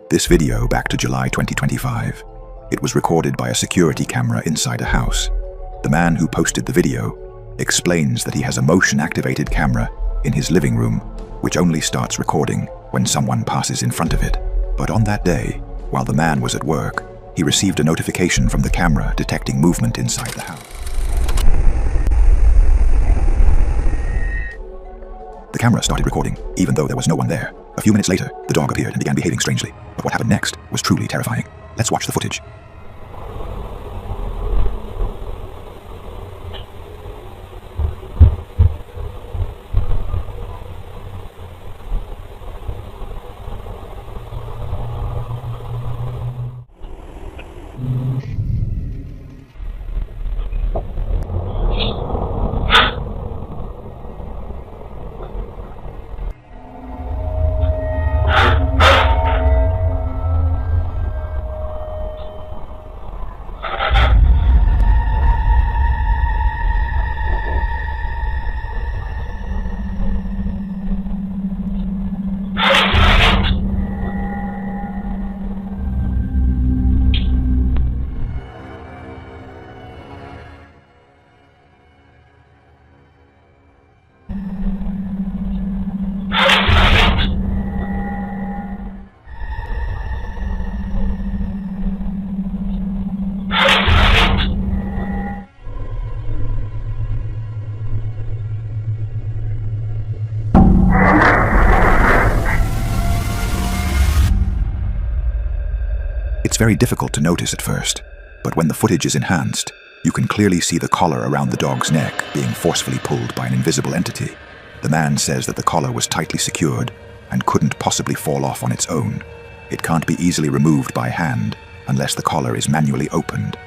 This video back to July 2025. It was recorded by a security camera inside a house. The man who posted the video explains that he has a motion-activated camera in his living room, which only starts recording when someone passes in front of it. But on that day, while the man was at work, he received a notification from the camera detecting movement inside the house. The camera started recording, even though there was no one there. A few minutes later, the dog appeared and began behaving strangely. But what happened next was truly terrifying. Let's watch the footage. It's very difficult to notice at first, but when the footage is enhanced, you can clearly see the collar around the dog's neck being forcefully pulled by an invisible entity. The man says that the collar was tightly secured and couldn't possibly fall off on its own. It can't be easily removed by hand unless the collar is manually opened.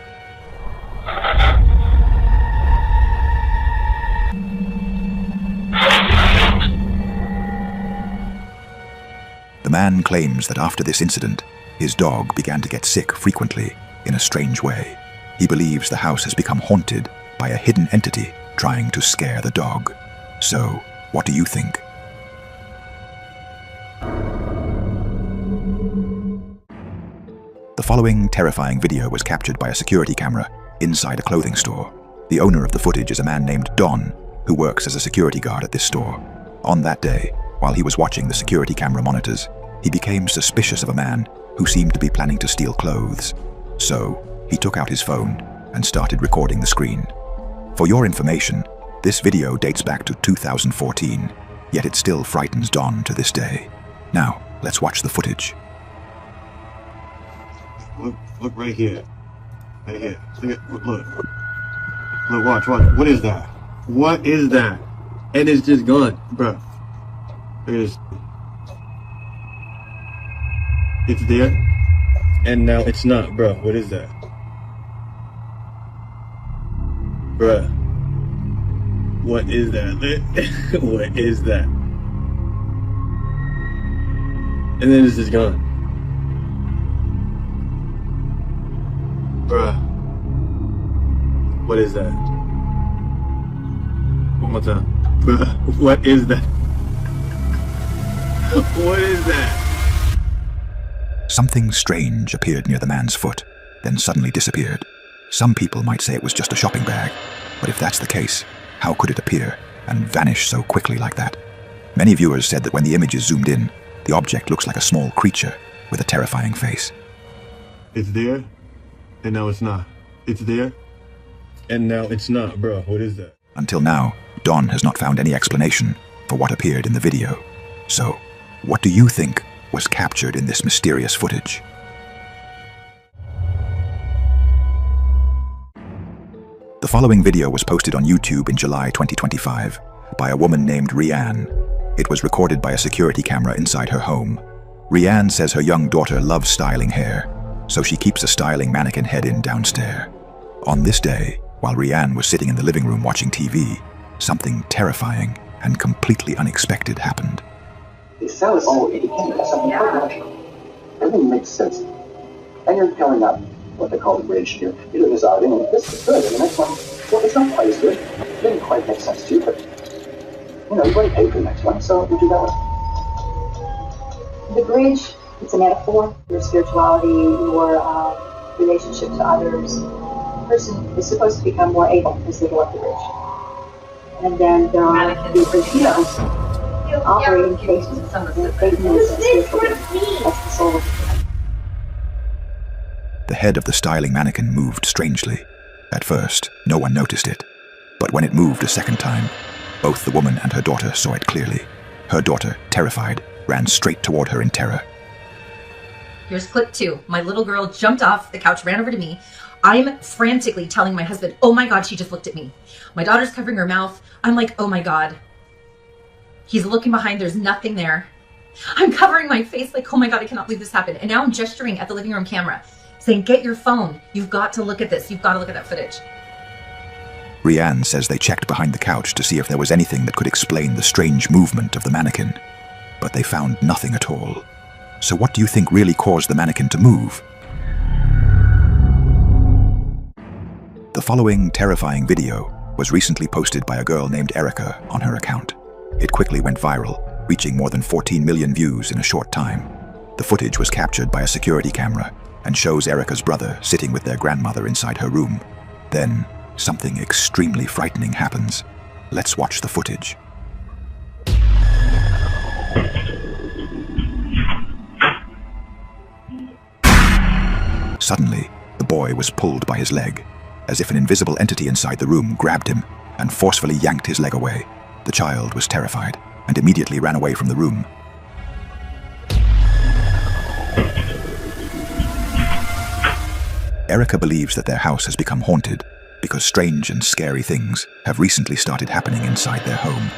The man claims that after this incident, his dog began to get sick frequently in a strange way. He believes the house has become haunted by a hidden entity trying to scare the dog. So, what do you think? The following terrifying video was captured by a security camera inside a clothing store. The owner of the footage is a man named Don, who works as a security guard at this store. On that day, while he was watching the security camera monitors, he became suspicious of a man who seemed to be planning to steal clothes. So, he took out his phone and started recording the screen. For your information, this video dates back to 2014, yet it still frightens Don to this day. Now, let's watch the footage. Look right here. Right here. Look. Look, watch. What is that? What is that? And it's just gone, bro. It's there, and now it's not, bro. What is that? Bruh. What is that? What is that? And then it's just gone. Bruh. What is that? One more time. Bruh. What is that? What is that? Something strange appeared near the man's foot, then suddenly disappeared. Some people might say it was just a shopping bag, but if that's the case, how could it appear and vanish so quickly like that? Many viewers said that when the image is zoomed in, the object looks like a small creature with a terrifying face. It's there, and now it's not. It's there, and now it's not, bro. What is that? Until now, Don has not found any explanation for what appeared in the video. So, what do you think was captured in this mysterious footage? The following video was posted on YouTube in July 2025 by a woman named Rianne. It was recorded by a security camera inside her home. Rianne says her young daughter loves styling hair, so she keeps a styling mannequin head in downstairs. On this day, while Rianne was sitting in the living room watching TV, something terrifying and completely unexpected happened. They sell it all independent, something quite natural. Everything makes sense. And you're going up what they call the bridge here. You're deciding, and this is good, and the next one, well, it's not quite as good. It didn't quite make sense to you, but, you've already paid for the next one, so we do that one. The bridge It's a metaphor. Your spirituality, your relationship to others. The person is supposed to become more able as they go up the bridge. And then there are the torpedoes operating cases. And Satan is a spiritual being. That's the soul of the person. The head of the styling mannequin moved strangely. At first, no one noticed it. But when it moved a second time, both the woman and her daughter saw it clearly. Her daughter, terrified, ran straight toward her in terror. Here's clip 2. My little girl jumped off the couch, ran over to me. I'm frantically telling my husband, oh my God, she just looked at me. My daughter's covering her mouth. I'm like, oh my God. He's looking behind, there's nothing there. I'm covering my face like, oh my God, I cannot believe this happened. And now I'm gesturing at the living room camera, saying, get your phone. You've got to look at this. You've got to look at that footage. Rianne says they checked behind the couch to see if there was anything that could explain the strange movement of the mannequin. But they found nothing at all. So what do you think really caused the mannequin to move? The following terrifying video was recently posted by a girl named Erica on her account. It quickly went viral, reaching more than 14 million views in a short time. The footage was captured by a security camera and shows Erica's brother sitting with their grandmother inside her room. Then, something extremely frightening happens. Let's watch the footage. Suddenly, the boy was pulled by his leg, as if an invisible entity inside the room grabbed him and forcefully yanked his leg away. The child was terrified and immediately ran away from the room. Erica believes that their house has become haunted because strange and scary things have recently started happening inside their home.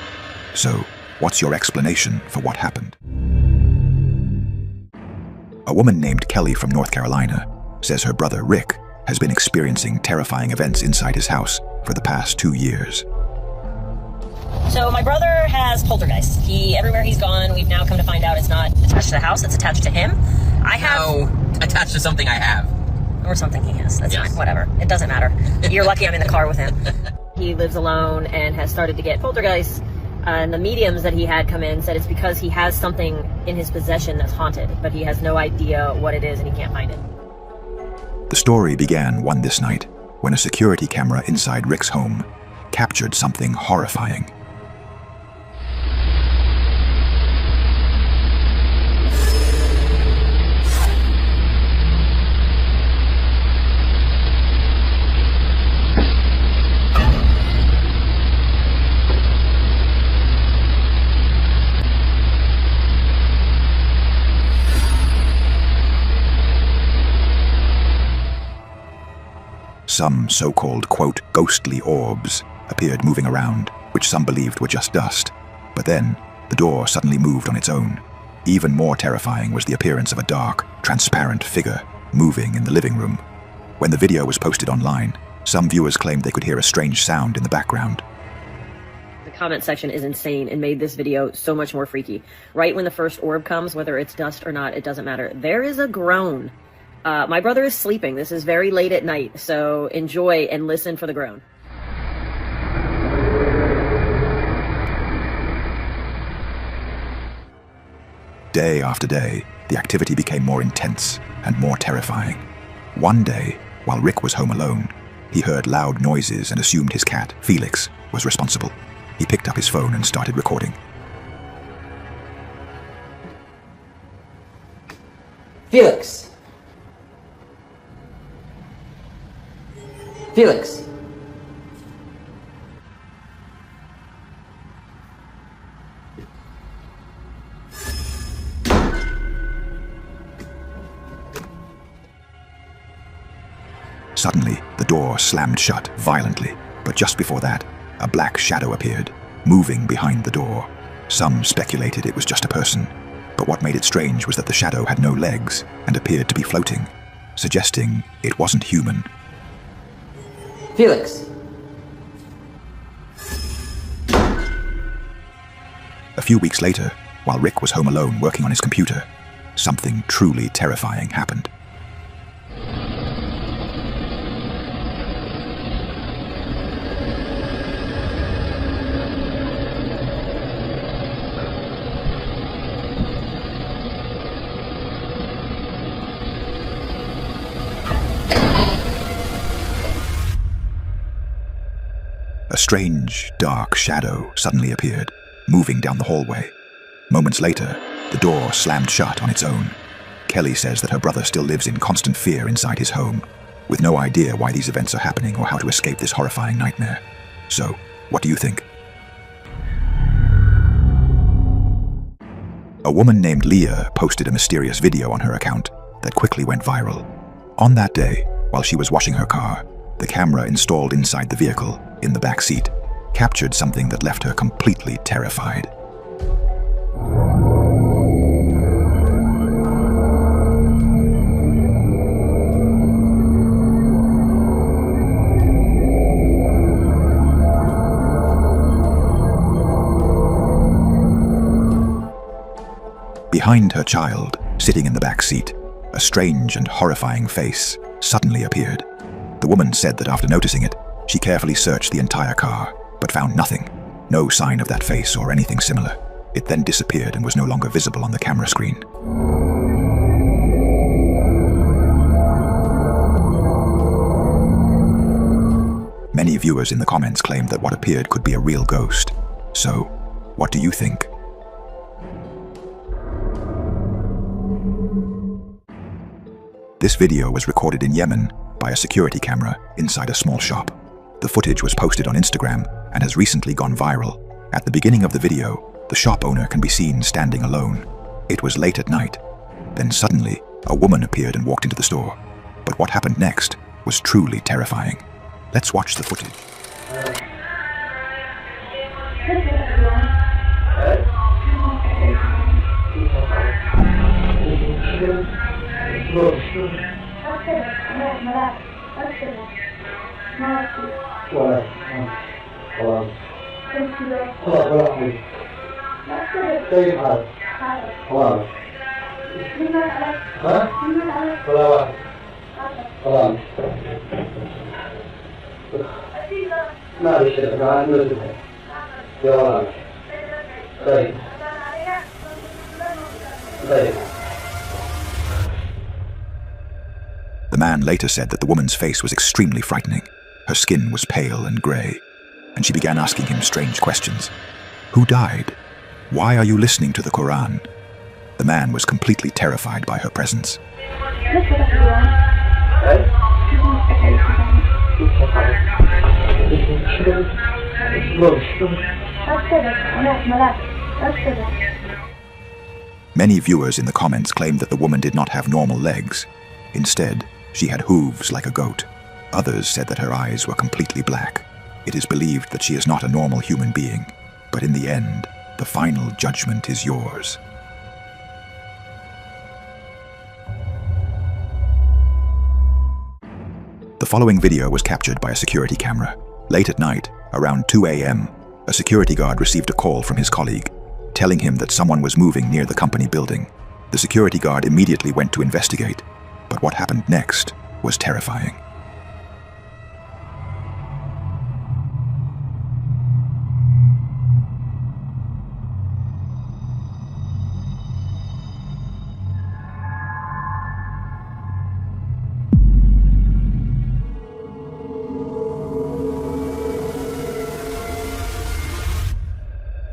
So, what's your explanation for what happened? A woman named Kelly from North Carolina says her brother Rick has been experiencing terrifying events inside his house for the past 2 years. So my brother has poltergeist. Everywhere he's gone, we've now come to find out it's not attached to the house, it's attached to him. Attached to something I have. Or something he has. That's fine, whatever. It doesn't matter. You're lucky I'm in the car with him. He lives alone and has started to get poltergeist. And the mediums that he had come in said it's because he has something in his possession that's haunted, but he has no idea what it is and he can't find it. The story began this night when a security camera inside Rick's home captured something horrifying. Some so-called, quote, ghostly orbs appeared moving around, which some believed were just dust. But then, the door suddenly moved on its own. Even more terrifying was the appearance of a dark, transparent figure moving in the living room. When the video was posted online, some viewers claimed they could hear a strange sound in the background. The comment section is insane and made this video so much more freaky. Right when the first orb comes, whether it's dust or not, it doesn't matter. There is a groan. My brother is sleeping. This is very late at night, so enjoy and listen for the groan. Day after day, the activity became more intense and more terrifying. One day, while Rick was home alone, he heard loud noises and assumed his cat, Felix, was responsible. He picked up his phone and started recording. Felix. Felix. Suddenly, the door slammed shut violently, but just before that, a black shadow appeared, moving behind the door. Some speculated it was just a person, but what made it strange was that the shadow had no legs and appeared to be floating, suggesting it wasn't human. Felix. A few weeks later, while Rick was home alone working on his computer, something truly terrifying happened. strange, dark shadow suddenly appeared, moving down the hallway. Moments later, the door slammed shut on its own. Kelly says that her brother still lives in constant fear inside his home, with no idea why these events are happening or how to escape this horrifying nightmare. So, what do you think? A woman named Leah posted a mysterious video on her account that quickly went viral. On that day, while she was washing her car, the camera installed inside the vehicle, in the back seat, captured something that left her completely terrified. Behind her child, sitting in the back seat, a strange and horrifying face suddenly appeared. The woman said that after noticing it, she carefully searched the entire car, but found nothing, no sign of that face or anything similar. It then disappeared and was no longer visible on the camera screen. Many viewers in the comments claimed that what appeared could be a real ghost. So, what do you think? This video was recorded in Yemen by a security camera inside a small shop. The footage was posted on Instagram and has recently gone viral. At the beginning of the video, the shop owner can be seen standing alone. It was late at night. Then suddenly, a woman appeared and walked into the store. But what happened next was truly terrifying. Let's watch the footage. The man later said that the woman's face was extremely frightening. Her skin was pale and grey, and she began asking him strange questions. Who died? Why are you listening to the Quran? The man was completely terrified by her presence. Many viewers in the comments claimed that the woman did not have normal legs. Instead, she had hooves like a goat. Others said that her eyes were completely black. It is believed that she is not a normal human being, but in the end, the final judgment is yours. The following video was captured by a security camera. Late at night, around 2 a.m., a security guard received a call from his colleague, telling him that someone was moving near the company building. The security guard immediately went to investigate, but what happened next was terrifying.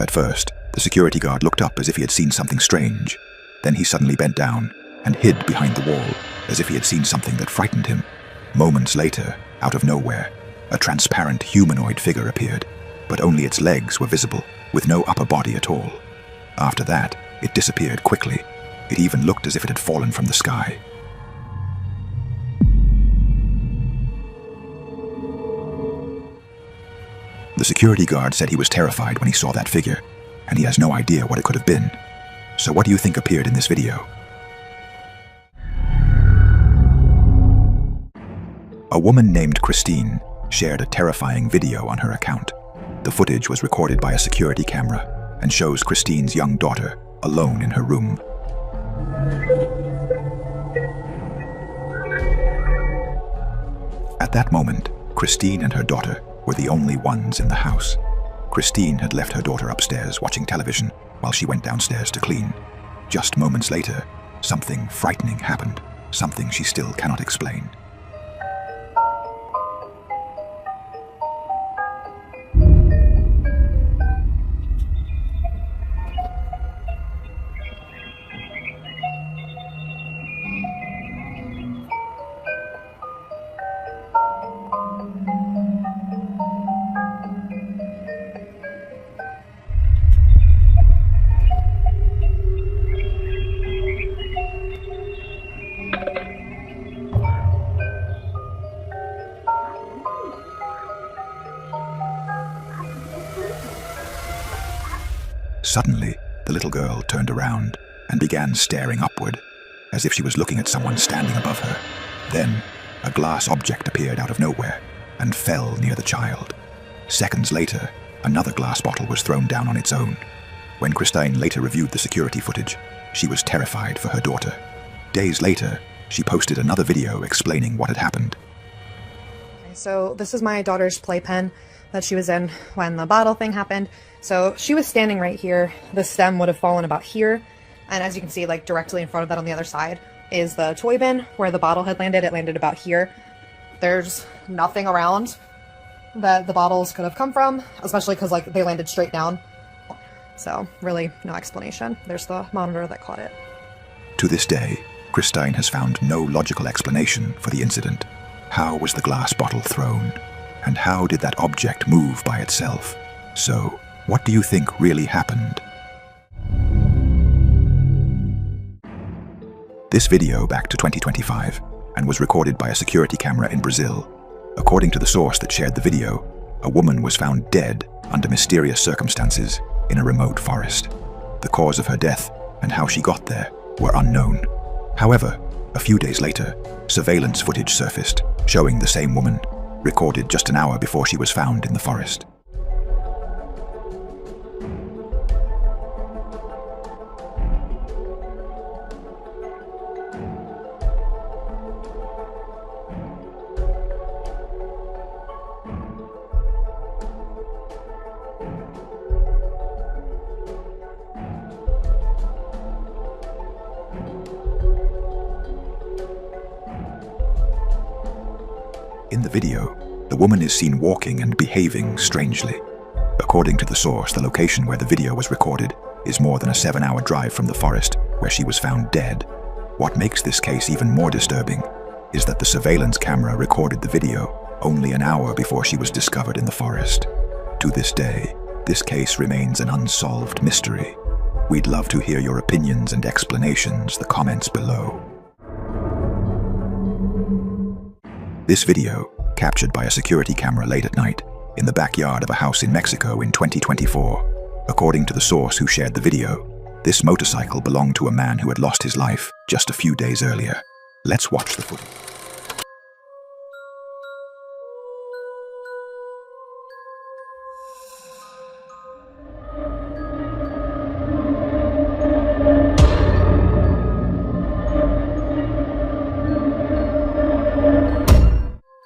At first, the security guard looked up as if he had seen something strange. Then he suddenly bent down and hid behind the wall, as if he had seen something that frightened him. Moments later, out of nowhere, a transparent humanoid figure appeared, but only its legs were visible, with no upper body at all. After that, it disappeared quickly. It even looked as if it had fallen from the sky. The security guard said he was terrified when he saw that figure, and he has no idea what it could have been. So what do you think appeared in this video? A woman named Christine shared a terrifying video on her account. The footage was recorded by a security camera and shows Christine's young daughter alone in her room. At that moment, Christine and her daughter were the only ones in the house. Christine had left her daughter upstairs watching television while she went downstairs to clean. Just moments later, something frightening happened, something she still cannot explain. Suddenly, the little girl turned around and began staring upward, as if she was looking at someone standing above her. Then, a glass object appeared out of nowhere and fell near the child. Seconds later, another glass bottle was thrown down on its own. When Christine later reviewed the security footage, she was terrified for her daughter. Days later, she posted another video explaining what had happened. So this is my daughter's playpen that she was in when the bottle thing happened. So she was standing right here. The stem would have fallen about here. And as you can see, like directly in front of that on the other side is the toy bin where the bottle had landed. It landed about here. There's nothing around that the bottles could have come from, especially because like they landed straight down. So really no explanation. There's the monitor that caught it. To this day, Christine has found no logical explanation for the incident. How was the glass bottle thrown? And how did that object move by itself? So, what do you think really happened? This video back to 2025 and was recorded by a security camera in Brazil. According to the source that shared the video, a woman was found dead under mysterious circumstances in a remote forest. The cause of her death and how she got there were unknown. However, a few days later, surveillance footage surfaced showing the same woman, recorded just an hour before she was found in the forest. In the video, the woman is seen walking and behaving strangely. According to the source, the location where the video was recorded is more than a 7-hour drive from the forest where she was found dead. What makes this case even more disturbing is that the surveillance camera recorded the video only an hour before she was discovered in the forest. To this day, this case remains an unsolved mystery. We'd love to hear your opinions and explanations in the comments below. This video, captured by a security camera late at night in the backyard of a house in Mexico in 2024. According to the source who shared the video, this motorcycle belonged to a man who had lost his life just a few days earlier. Let's watch the footage.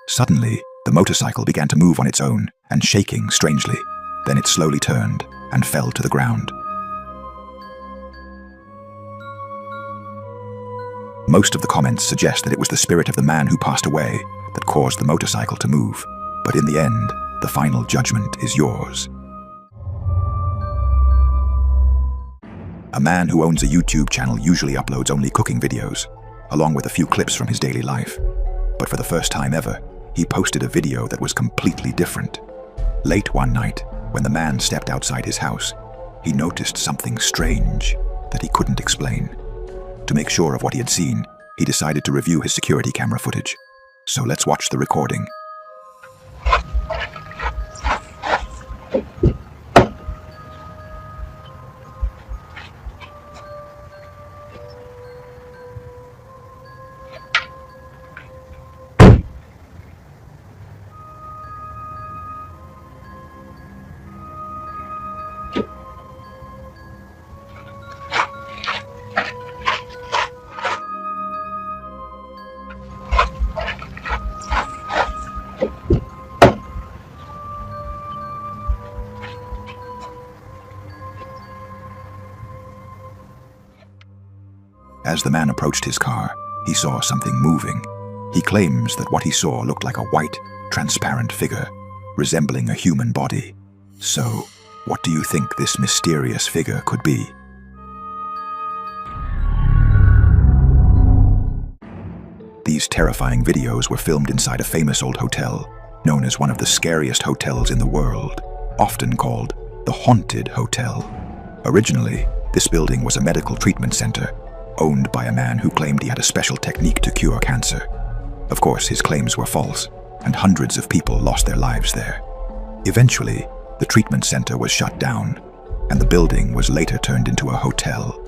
Suddenly, the motorcycle began to move on its own and shaking strangely. Then it slowly turned and fell to the ground. Most of the comments suggest that it was the spirit of the man who passed away that caused the motorcycle to move. But in the end, the final judgment is yours. A man who owns a YouTube channel usually uploads only cooking videos, along with a few clips from his daily life. But for the first time ever, he posted a video that was completely different. Late one night, when the man stepped outside his house, he noticed something strange that he couldn't explain. To make sure of what he had seen, he decided to review his security camera footage. So let's watch the recording. As the man approached his car, he saw something moving. He claims that what he saw looked like a white, transparent figure, resembling a human body. So, what do you think this mysterious figure could be? These terrifying videos were filmed inside a famous old hotel, known as one of the scariest hotels in the world, often called the Haunted Hotel. Originally, this building was a medical treatment center, owned by a man who claimed he had a special technique to cure cancer. Of course, his claims were false, and hundreds of people lost their lives there. Eventually, the treatment center was shut down, and the building was later turned into a hotel.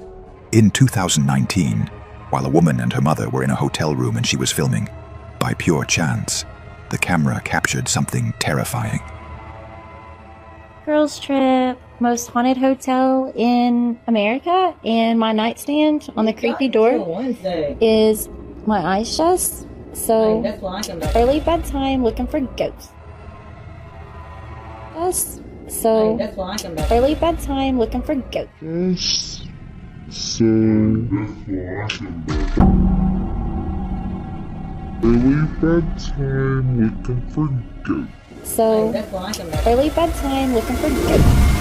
In 2019, while a woman and her mother were in a hotel room and she was filming, by pure chance, the camera captured something terrifying. Girls trip, most haunted hotel in America, and my nightstand on the creepy door is my eyes shut. So early bedtime looking for ghosts. So early bedtime looking for ghosts. Early bedtime looking for ghosts. So early bedtime looking for ghosts.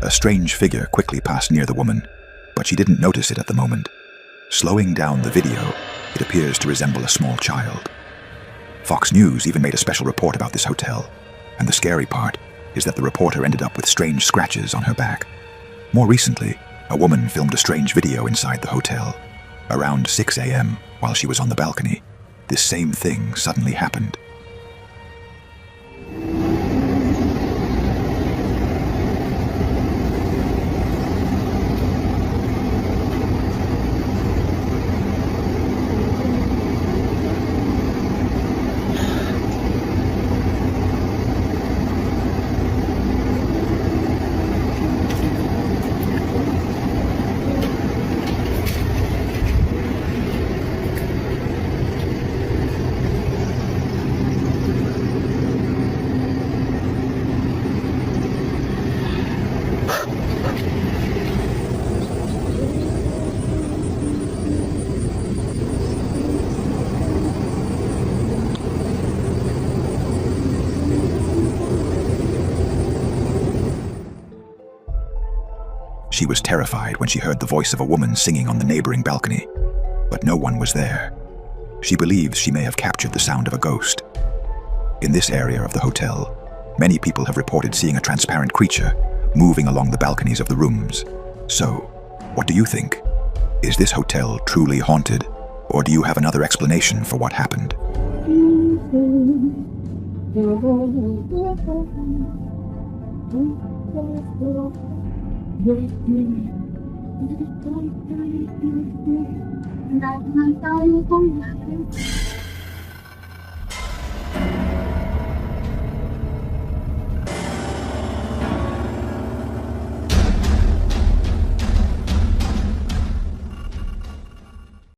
A strange figure quickly passed near the woman, but she didn't notice it at the moment. Slowing down the video, it appears to resemble a small child. Fox News even made a special report about this hotel, and the scary part is that the reporter ended up with strange scratches on her back. More recently, a woman filmed a strange video inside the hotel. Around 6 a.m., while she was on the balcony, this same thing suddenly happened. She was terrified when she heard the voice of a woman singing on the neighboring balcony, but no one was there. She believes she may have captured the sound of a ghost. In this area of the hotel, many people have reported seeing a transparent creature moving along the balconies of the rooms. So, what do you think? Is this hotel truly haunted, or do you have another explanation for what happened?